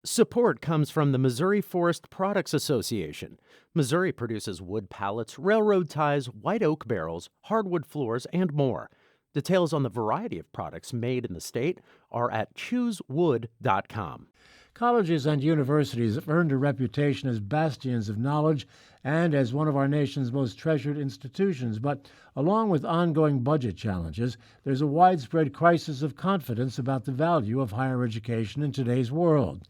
Support comes from the Missouri Forest Products Association. Missouri produces wood pallets, railroad ties, white oak barrels, hardwood floors, and more. Details on the variety of products made in the state are at choosewood.com. Colleges and universities have earned a reputation as bastions of knowledge and as one of our nation's most treasured institutions. But along with ongoing budget challenges, there's a widespread crisis of confidence about the value of higher education in today's world.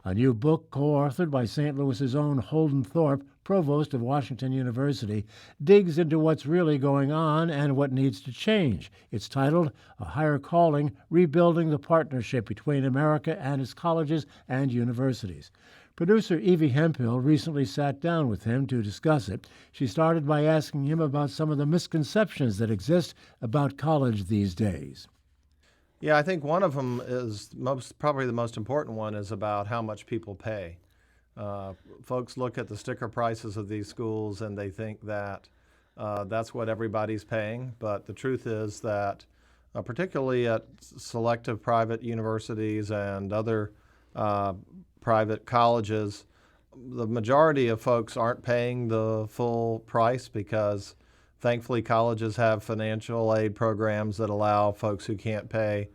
A new book, co-authored by St. Louis's own Holden Thorp, Provost of Washington University, digs into what's really going on and what needs to change. It's titled A Higher Calling: Rebuilding the Partnership Between America and Its Colleges and Universities. Producer Evie Hemphill recently sat down with him to discuss it. She started by asking him about some of the misconceptions that exist about college these days. Yeah, I think one of them is probably the most important one is about how much people pay. Folks look at the sticker prices of these schools and they think that that's what everybody's paying, but the truth is that particularly at selective private universities and other private colleges, the majority of folks aren't paying the full price because thankfully colleges have financial aid programs that allow folks who can't pay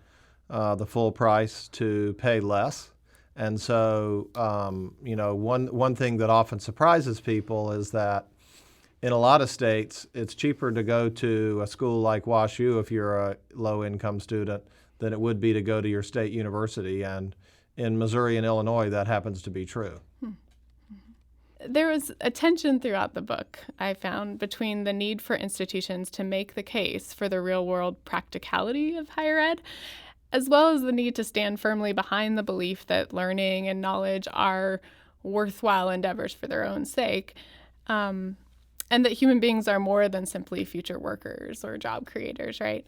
the full price to pay less. And so, one thing that often surprises people is that in a lot of states, it's cheaper to go to a school like WashU if you're a low-income student than it would be to go to your state university. And in Missouri and Illinois, that happens to be true. There was a tension throughout the book, I found, between the need for institutions to make the case for the real-world practicality of higher ed, as well as the need to stand firmly behind the belief that learning and knowledge are worthwhile endeavors for their own sake, and that human beings are more than simply future workers or job creators, right?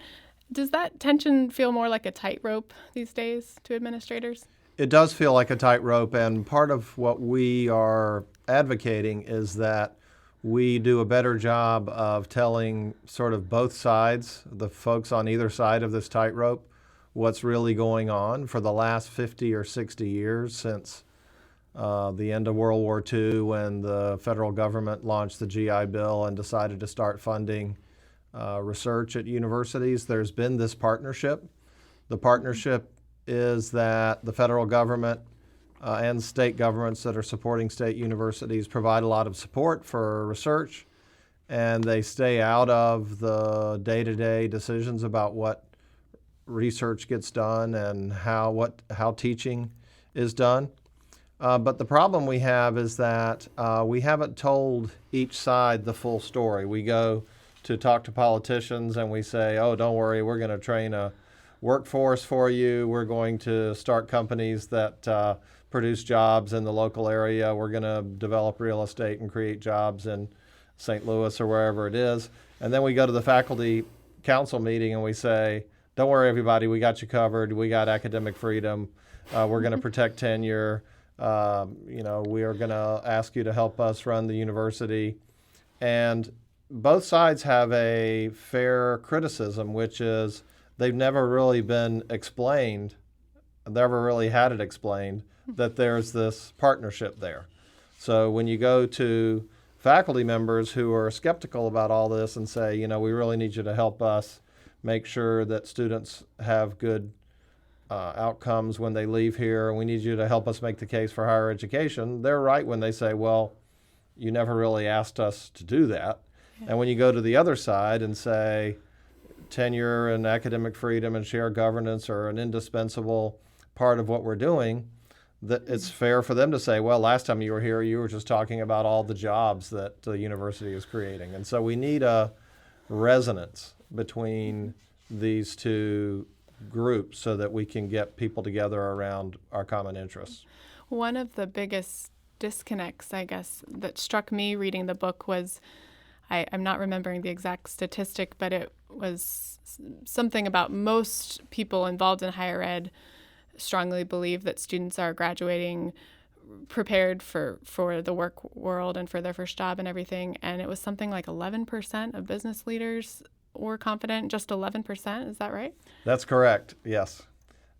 Does that tension feel more like a tightrope these days to administrators? It does feel like a tightrope, and part of what we are advocating is that we do a better job of telling sort of both sides, the folks on either side of this tightrope, what's really going on. For the last 50 or 60 years since the end of World War II, when the federal government launched the GI Bill and decided to start funding research at universities, there's been this partnership. The partnership is that the federal government and state governments that are supporting state universities provide a lot of support for research, and they stay out of the day-to-day decisions about what research gets done and how teaching is done. But the problem we have is that we haven't told each side the full story. We go to talk to politicians and we say, oh, don't worry, we're going to train a workforce for you. We're going to start companies that produce jobs in the local area. We're going to develop real estate and create jobs in St. Louis or wherever it is. And then we go to the faculty council meeting and we say, don't worry, everybody, we got you covered. We got academic freedom. We're going to protect tenure. We are going to ask you to help us run the university. And both sides have a fair criticism, which is they've never really been explained, never really had it explained, that there's this partnership there. So when you go to faculty members who are skeptical about all this and say, we really need you to help us make sure that students have good outcomes when they leave here, and we need you to help us make the case for higher education, they're right when they say, well, you never really asked us to do that. Yeah. And when you go to the other side and say tenure and academic freedom and shared governance are an indispensable part of what we're doing, that it's fair for them to say, well, last time you were here, you were just talking about all the jobs that the university is creating. And so we need a resonance between these two groups so that we can get people together around our common interests. One of the biggest disconnects, I guess, that struck me reading the book was, I'm not remembering the exact statistic, but it was something about most people involved in higher ed strongly believe that students are graduating prepared for the work world and for their first job and everything. And it was something like 11% of business leaders were confident, just 11%. Is that right? That's correct, yes.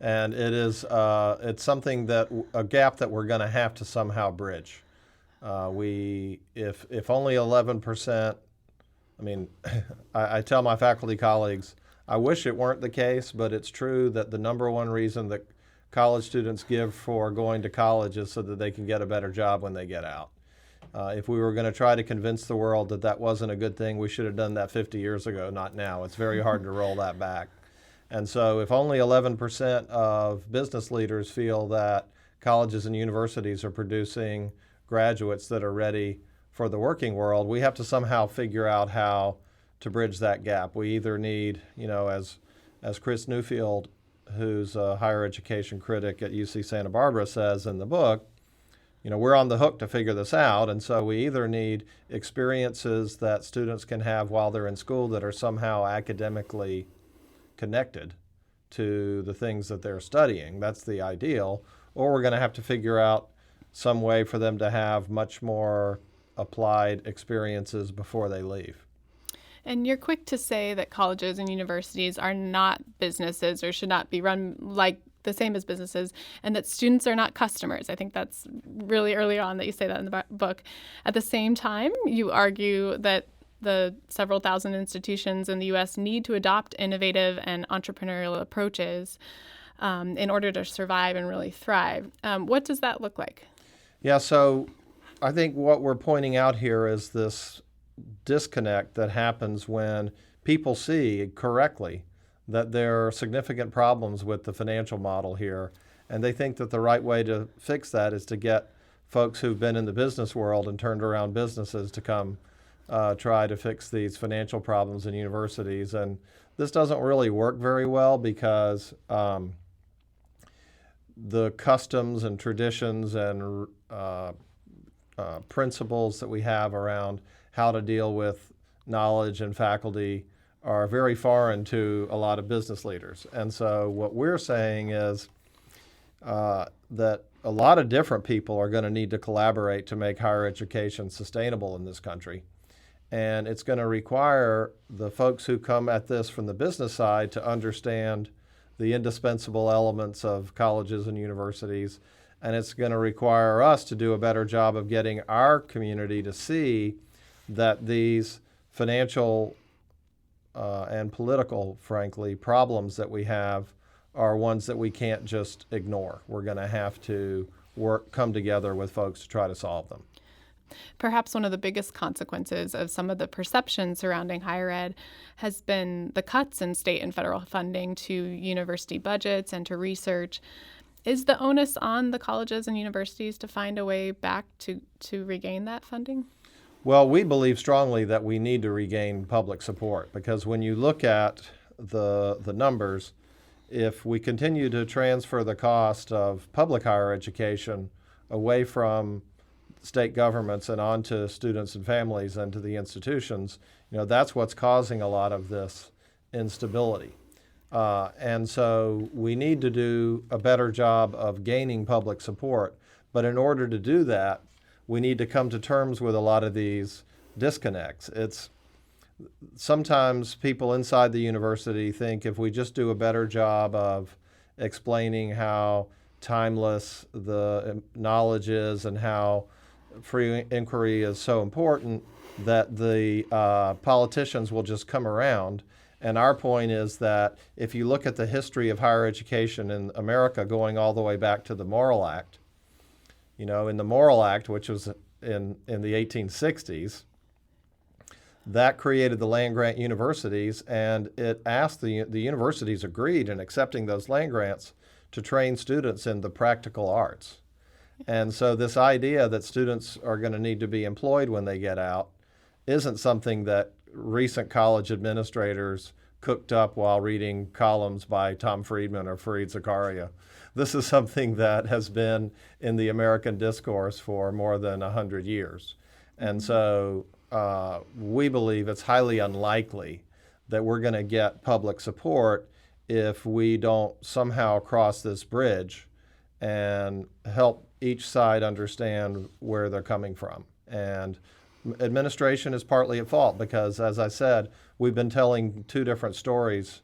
And it's something a gap that we're going to have to somehow bridge. If only 11%, I mean, I tell my faculty colleagues, I wish it weren't the case, but it's true that the number one reason that college students give for going to college is so that they can get a better job when they get out. If we were going to try to convince the world that that wasn't a good thing, we should have done that 50 years ago, not now. It's very hard to roll that back. And so if only 11% of business leaders feel that colleges and universities are producing graduates that are ready for the working world, we have to somehow figure out how to bridge that gap. We either need, as Chris Newfield, who's a higher education critic at UC Santa Barbara, says in the book, we're on the hook to figure this out. And so we either need experiences that students can have while they're in school that are somehow academically connected to the things that they're studying. That's the ideal. Or we're going to have to figure out some way for them to have much more applied experiences before they leave. And you're quick to say that colleges and universities are not businesses or should not be run like the same as businesses, and that students are not customers. I think that's really early on that you say that in the book. At the same time, you argue that the several thousand institutions in the U.S. need to adopt innovative and entrepreneurial approaches in order to survive and really thrive. What does that look like? Yeah, so I think what we're pointing out here is this disconnect that happens when people see correctly that there are significant problems with the financial model here, and they think that the right way to fix that is to get folks who've been in the business world and turned around businesses to come try to fix these financial problems in universities. And this doesn't really work very well because the customs and traditions and principles that we have around how to deal with knowledge and faculty are very foreign to a lot of business leaders. And so what we're saying is that a lot of different people are going to need to collaborate to make higher education sustainable in this country. And it's going to require the folks who come at this from the business side to understand the indispensable elements of colleges and universities. And it's going to require us to do a better job of getting our community to see that these financial and political, frankly, problems that we have are ones that we can't just ignore. We're going to have to come together with folks to try to solve them. Perhaps one of the biggest consequences of some of the perceptions surrounding higher ed has been the cuts in state and federal funding to university budgets and to research. Is the onus on the colleges and universities to find a way back to regain that funding? Well, we believe strongly that we need to regain public support, because when you look at the numbers, if we continue to transfer the cost of public higher education away from state governments and onto students and families and to the institutions, that's what's causing a lot of this instability. And so we need to do a better job of gaining public support. But in order to do that, we need to come to terms with a lot of these disconnects. Sometimes people inside the university think if we just do a better job of explaining how timeless the knowledge is and how free inquiry is so important, that the politicians will just come around. And our point is that if you look at the history of higher education in America going all the way back to the Morrill Act, in the Morrill Act, which was in the 1860s, that created the land-grant universities, and it asked the universities agreed in accepting those land grants to train students in the practical arts. And so this idea that students are going to need to be employed when they get out isn't something that recent college administrators cooked up while reading columns by Tom Friedman or Fareed Zakaria. This is something that has been in the American discourse for more than 100 years. And so we believe it's highly unlikely that we're going to get public support if we don't somehow cross this bridge and help each side understand where they're coming from. And administration is partly at fault because, as I said, we've been telling two different stories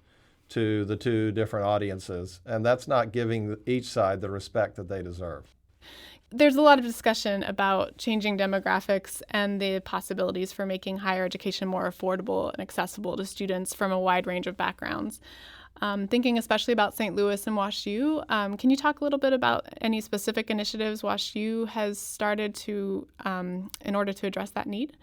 to the two different audiences, and that's not giving each side the respect that they deserve. There's a lot of discussion about changing demographics and the possibilities for making higher education more affordable and accessible to students from a wide range of backgrounds. Thinking especially about St. Louis and WashU, can you talk a little bit about any specific initiatives WashU has started to in order to address that need?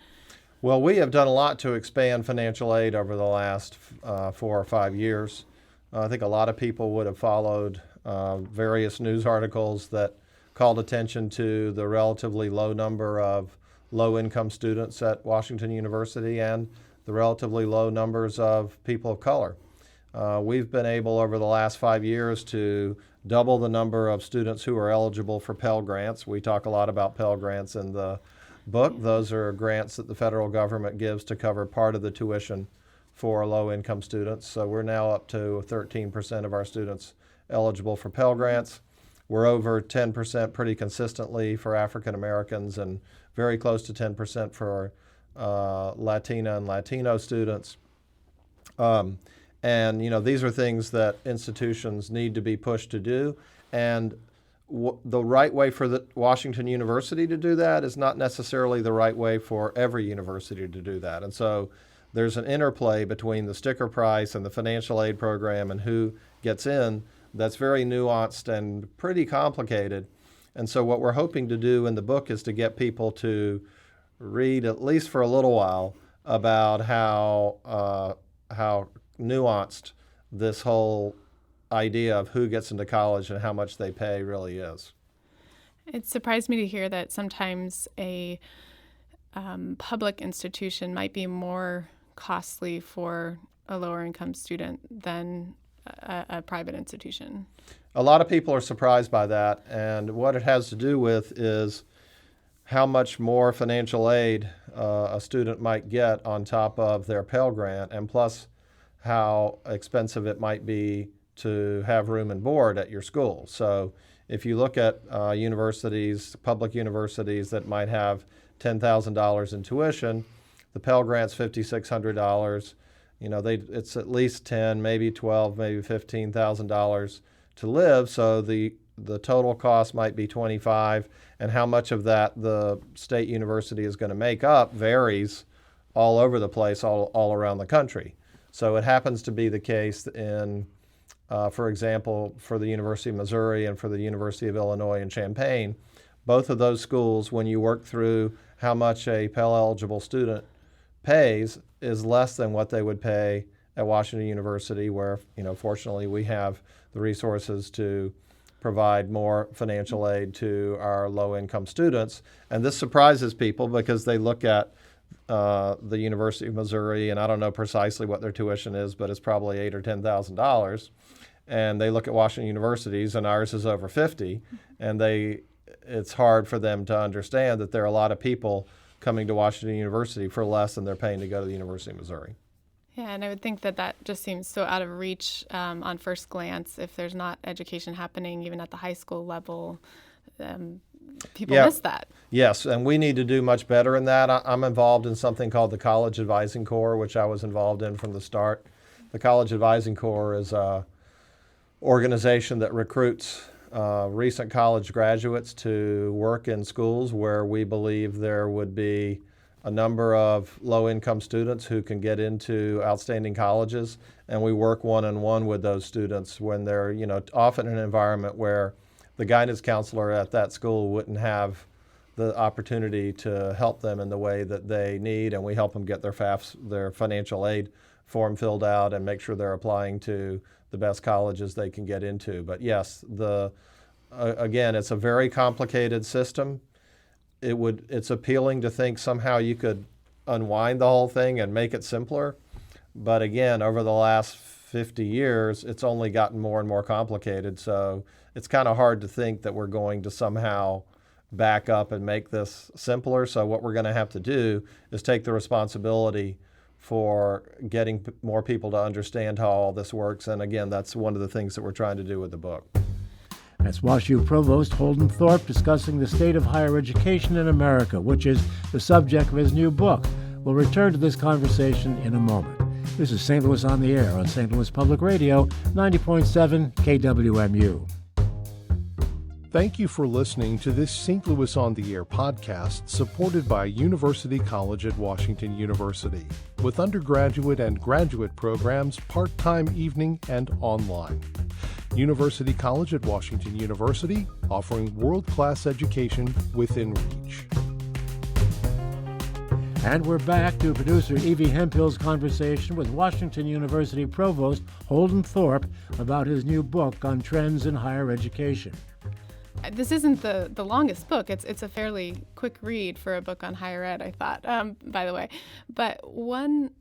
Well, we have done a lot to expand financial aid over the last 4 or 5 years. I think a lot of people would have followed various news articles that called attention to the relatively low number of low-income students at Washington University and the relatively low numbers of people of color. We've been able over the last 5 years to double the number of students who are eligible for Pell Grants. We talk a lot about Pell Grants in the book. Those are grants that the federal government gives to cover part of the tuition for low-income students. So we're now up to 13% of our students eligible for Pell Grants. We're over 10% pretty consistently for African Americans and very close to 10% for Latina and Latino students. And these are things that institutions need to be pushed to do. And the right way for the Washington University to do that is not necessarily the right way for every university to do that. And so there's an interplay between the sticker price and the financial aid program and who gets in that's very nuanced and pretty complicated. And so what we're hoping to do in the book is to get people to read, at least for a little while, about how nuanced this whole idea of who gets into college and how much they pay really is. It surprised me to hear that sometimes a public institution might be more costly for a lower income student than a private institution. A lot of people are surprised by that, and what it has to do with is how much more financial aid a student might get on top of their Pell Grant, and plus how expensive it might be to have room and board at your school. So if you look at universities, public universities that might have $10,000 in tuition, the Pell Grant's $5,600. It's at least $10,000, maybe $12,000, maybe $15,000 to live. So the total cost might be $25,000, and how much of that the state university is going to make up varies all over the place, all around the country. So it happens to be the case in, for example, for the University of Missouri and for the University of Illinois in Champaign, both of those schools, when you work through how much a Pell-eligible student pays, is less than what they would pay at Washington University, where, fortunately we have the resources to provide more financial aid to our low-income students. And this surprises people because they look at the University of Missouri, and I don't know precisely what their tuition is, but it's probably $8,000 or $10,000. And they look at Washington Universities, and ours is over $50,000, and it's hard for them to understand that there are a lot of people coming to Washington University for less than they're paying to go to the University of Missouri. Yeah, and I would think that just seems so out of reach on first glance if there's not education happening even at the high school level. People miss that. Yes, and we need to do much better in that. I'm involved in something called the College Advising Corps, which I was involved in from the start. The College Advising Corps is an organization that recruits recent college graduates to work in schools where we believe there would be a number of low-income students who can get into outstanding colleges, and we work one-on-one with those students when they're, often in an environment where the guidance counselor at that school wouldn't have the opportunity to help them in the way that they need, and we help them get their financial aid form filled out and make sure they're applying to the best colleges they can get into. But yes, again, it's a very complicated system. It's appealing to think somehow you could unwind the whole thing and make it simpler. But again, over the last 50 years, it's only gotten more and more complicated. So it's kind of hard to think that we're going to somehow back up and make this simpler. So what we're going to have to do is take the responsibility for getting more people to understand how all this works. And again, that's one of the things that we're trying to do with the book. That's WashU Provost Holden Thorp discussing the state of higher education in America, which is the subject of his new book. We'll return to this conversation in a moment. This is St. Louis on the Air on St. Louis Public Radio, 90.7 KWMU. Thank you for listening to this St. Louis on the Air podcast supported by University College at Washington University, with undergraduate and graduate programs part-time, evening, and online. University College at Washington University, offering world-class education within reach. And we're back to producer Evie Hemphill's conversation with Washington University Provost Holden Thorp about his new book on trends in higher education. This isn't the longest book. It's a fairly quick read for a book on higher ed, I thought, by the way. But one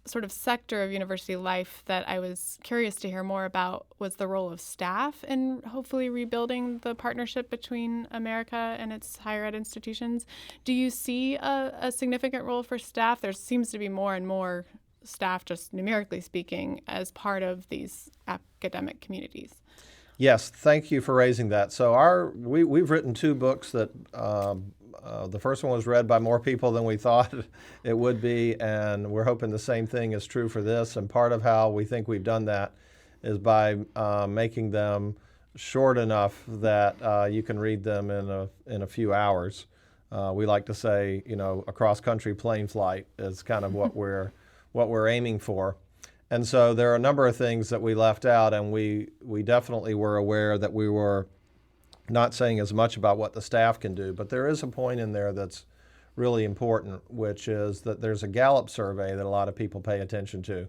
sort of sector of university life that I was curious to hear more about was the role of staff in hopefully rebuilding the partnership between America and its higher ed institutions. Do you see a significant role for staff? There seems to be more and more staff, just numerically speaking, as part of these academic communities. Yes, thank you for raising that. So we've written two books that the first one was read by more people than we thought it would be, and we're hoping the same thing is true for this. And part of how we think we've done that is by making them short enough that you can read them in a few hours. We like to say, a cross-country plane flight is kind of what we're aiming for. And so there are a number of things that we left out, and we definitely were aware that we were not saying as much about what the staff can do. But there is a point in there that's really important, which is that there's a Gallup survey that a lot of people pay attention to.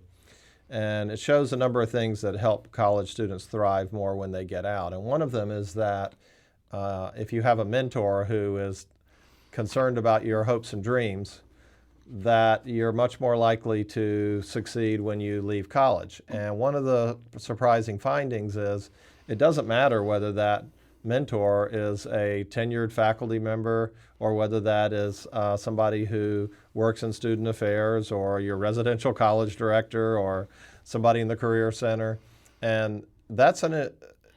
And it shows a number of things that help college students thrive more when they get out. And one of them is that if you have a mentor who is concerned about your hopes and dreams, that you're much more likely to succeed when you leave college. And one of the surprising findings is it doesn't matter whether that mentor is a tenured faculty member or whether that is somebody who works in student affairs or your residential college director or somebody in the career center. And that's a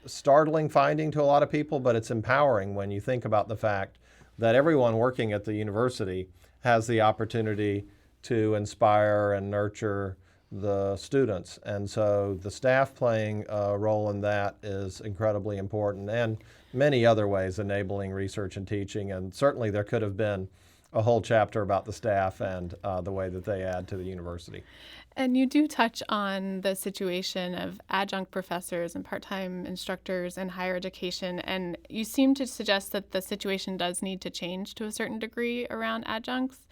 startling finding to a lot of people, but it's empowering when you think about the fact that everyone working at the university has the opportunity to inspire and nurture the students. And so the staff playing a role in that is incredibly important, and many other ways enabling research and teaching. And certainly there could have been a whole chapter about the staff and the way that they add to the university. And you do touch on the situation of adjunct professors and part-time instructors in higher education, and you seem to suggest that the situation does need to change to a certain degree around adjuncts.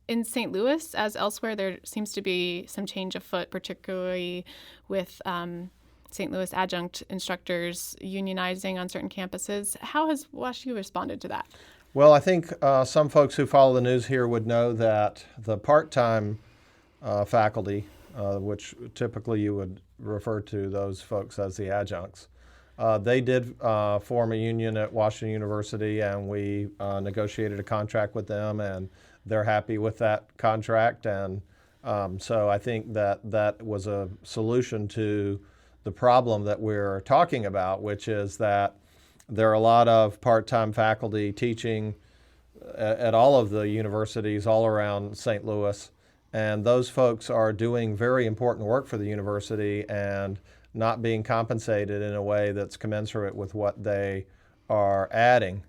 In St. Louis, as elsewhere, there seems to be some change afoot, particularly with St. Louis adjunct instructors unionizing on certain campuses. How has WashU responded to that? Well, I think some folks who follow the news here would know that the part-time faculty, which typically you would refer to those folks as the adjuncts, they did form a union at Washington University, and we negotiated a contract with them, and they're happy with that contract. And so I think that was a solution to the problem that we're talking about, which is that there are a lot of part-time faculty teaching at all of the universities all around St. Louis, and those folks are doing very important work for the university and not being compensated in a way that's commensurate with what they are adding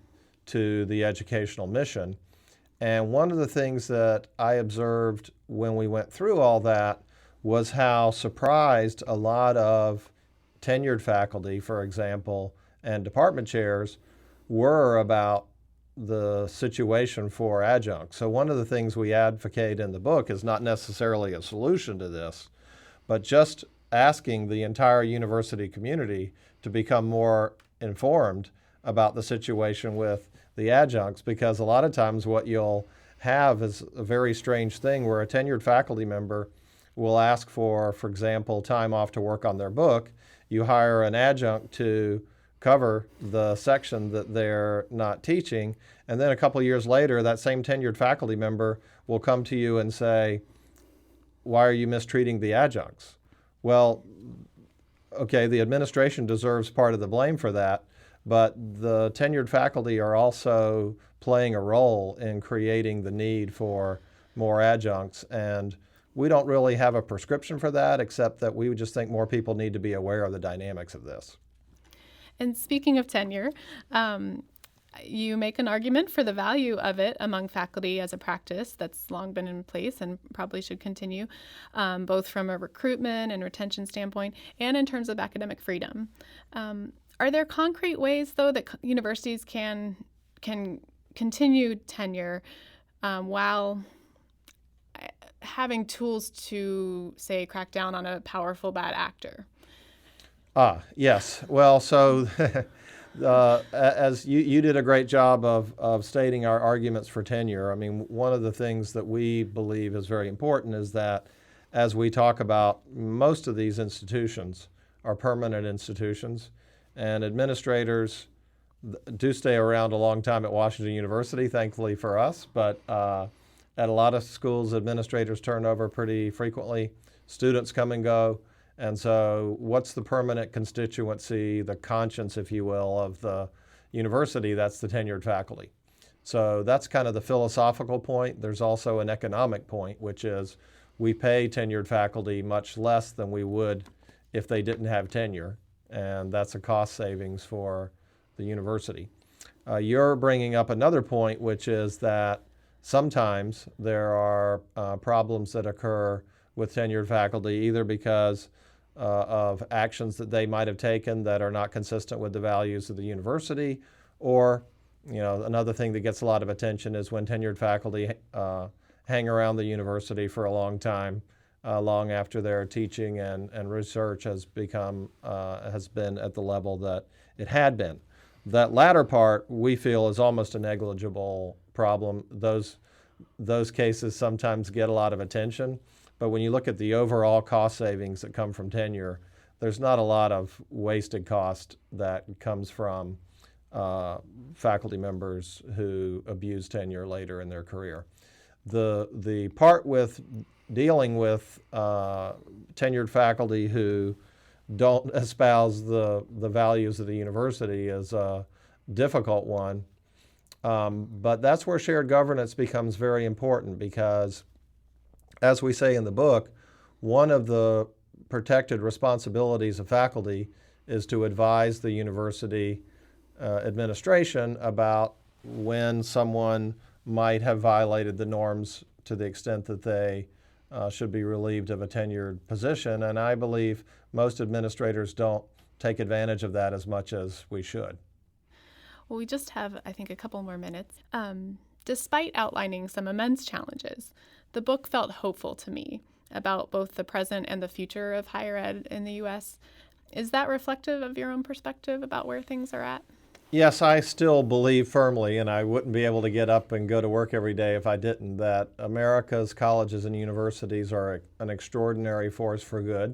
to the educational mission. And one of the things that I observed when we went through all that was how surprised a lot of tenured faculty, for example, and department chairs were about the situation for adjuncts. So one of the things we advocate in the book is not necessarily a solution to this, but just asking the entire university community to become more informed about the situation with the adjuncts, because a lot of times what you'll have is a very strange thing where a tenured faculty member will ask for example, time off to work on their book. You hire an adjunct to cover the section that they're not teaching, and then a couple of years later, that same tenured faculty member will come to you and say, why are you mistreating the adjuncts? Well, okay, the administration deserves part of the blame for that, but the tenured faculty are also playing a role in creating the need for more adjuncts. And we don't really have a prescription for that, except that we would just think more people need to be aware of the dynamics of this. And speaking of tenure, you make an argument for the value of it among faculty as a practice that's long been in place and probably should continue, both from a recruitment and retention standpoint and in terms of academic freedom. Are there concrete ways, though, that universities can continue tenure while having tools to, say, crack down on a powerful bad actor? Yes. Well, so as you did a great job of stating our arguments for tenure. I mean, one of the things that we believe is very important is that as we talk about, most of these institutions are permanent institutions, and administrators do stay around a long time at Washington University, thankfully for us, but at a lot of schools, administrators turn over pretty frequently. Students come and go. And so what's the permanent constituency, the conscience, if you will, of the university? That's the tenured faculty. So that's kind of the philosophical point. There's also an economic point, which is we pay tenured faculty much less than we would if they didn't have tenure. And that's a cost savings for the university. You're bringing up another point, which is that sometimes there are problems that occur with tenured faculty, either because of actions that they might have taken that are not consistent with the values of the university, or another thing that gets a lot of attention is when tenured faculty hang around the university for a long time, long after their teaching and research has been at the level that it had been. That latter part we feel is almost a negligible problem. Those cases sometimes get a lot of attention. But when you look at the overall cost savings that come from tenure, there's not a lot of wasted cost that comes from faculty members who abuse tenure later in their career. The part with dealing with tenured faculty who don't espouse the values of the university is a difficult one. But that's where shared governance becomes very important, because as we say in the book, one of the protected responsibilities of faculty is to advise the university administration about when someone might have violated the norms to the extent that they should be relieved of a tenured position. And I believe most administrators don't take advantage of that as much as we should. Well, we just have, I think, a couple more minutes. Despite outlining some immense challenges, the book felt hopeful to me about both the present and the future of higher ed in the U.S. Is that reflective of your own perspective about where things are at? Yes, I still believe firmly, and I wouldn't be able to get up and go to work every day if I didn't, that America's colleges and universities are an extraordinary force for good,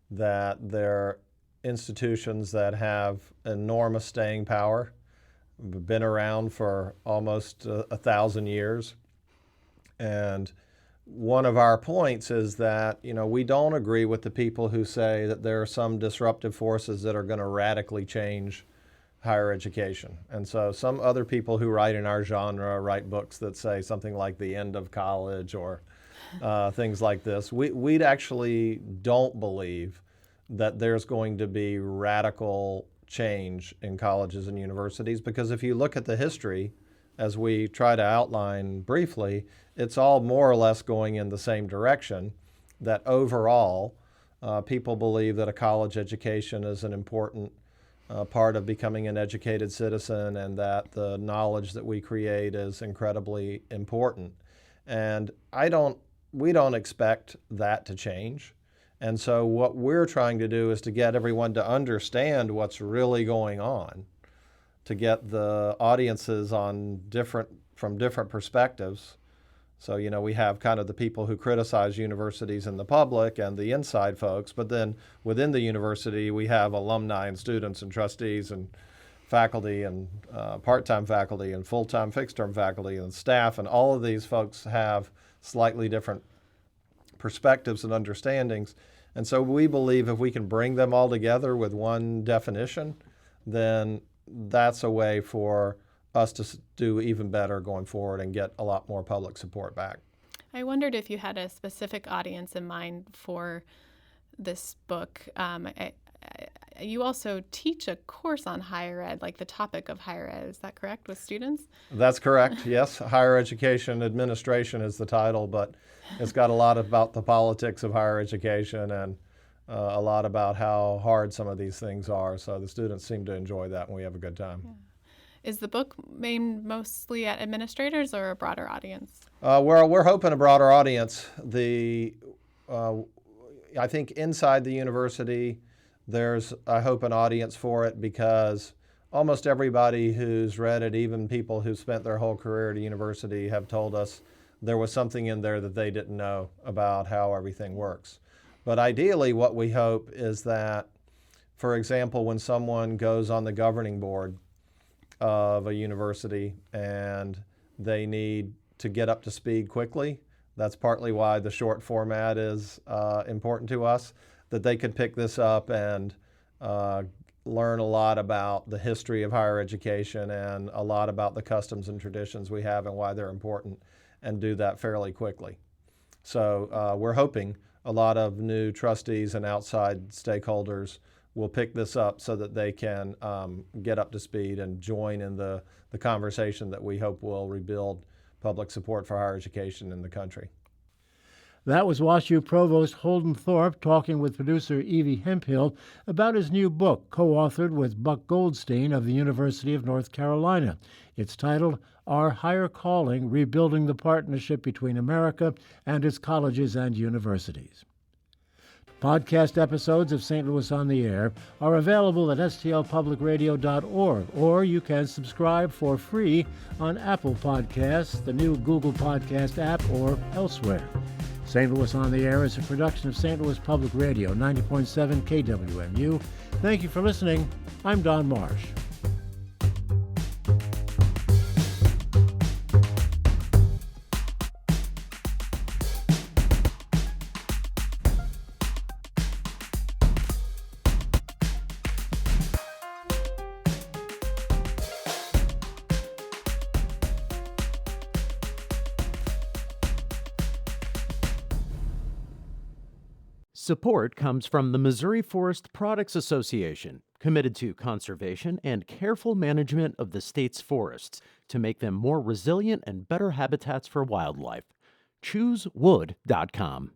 that they're institutions that have enormous staying power, been around for almost 1,000 years. And one of our points is that, we don't agree with the people who say that there are some disruptive forces that are going to radically change higher education. And so some other people who write in our genre write books that say something like the end of college or things like this. We actually don't believe that there's going to be radical change in colleges and universities, because if you look at the history, as we try to outline briefly, it's all more or less going in the same direction, that overall people believe that a college education is an important part of becoming an educated citizen, and that the knowledge that we create is incredibly important. And we don't expect that to change. And so what we're trying to do is to get everyone to understand what's really going on, to get the audiences from different perspectives. So, we have kind of the people who criticize universities in the public and the inside folks, but then within the university, we have alumni and students and trustees and faculty and part-time faculty and full-time fixed-term faculty and staff, and all of these folks have slightly different perspectives and understandings. And so we believe if we can bring them all together with one definition, then that's a way for us to do even better going forward and get a lot more public support back. I wondered if you had a specific audience in mind for this book. You also teach a course on higher ed, like the topic of higher ed. Is that correct, with students? That's correct, yes. Higher Education Administration is the title, but it's got a lot about the politics of higher education and a lot about how hard some of these things are. So the students seem to enjoy that, and we have a good time. Yeah. Is the book aimed mostly at administrators or a broader audience? We're hoping a broader audience. I think inside the university, there's, I hope, an audience for it because almost everybody who's read it, even people who've spent their whole career at a university, have told us there was something in there that they didn't know about how everything works. But ideally, what we hope is that, for example, when someone goes on the governing board of a university and they need to get up to speed quickly, that's partly why the short format is important to us, that they could pick this up and learn a lot about the history of higher education and a lot about the customs and traditions we have and why they're important, and do that fairly quickly. So we're hoping a lot of new trustees and outside stakeholders will pick this up so that they can get up to speed and join in the conversation that we hope will rebuild public support for higher education in the country. That was WashU Provost Holden Thorp talking with producer Evie Hemphill about his new book, co-authored with Buck Goldstein of the University of North Carolina. It's titled Our Higher Calling: Rebuilding the Partnership Between America and Its Colleges and Universities. Podcast episodes of St. Louis on the Air are available at stlpublicradio.org, or you can subscribe for free on Apple Podcasts, the new Google Podcast app, or elsewhere. St. Louis on the Air is a production of St. Louis Public Radio, 90.7 KWMU. Thank you for listening. I'm Don Marsh. Support comes from the Missouri Forest Products Association, committed to conservation and careful management of the state's forests to make them more resilient and better habitats for wildlife. ChooseWood.com.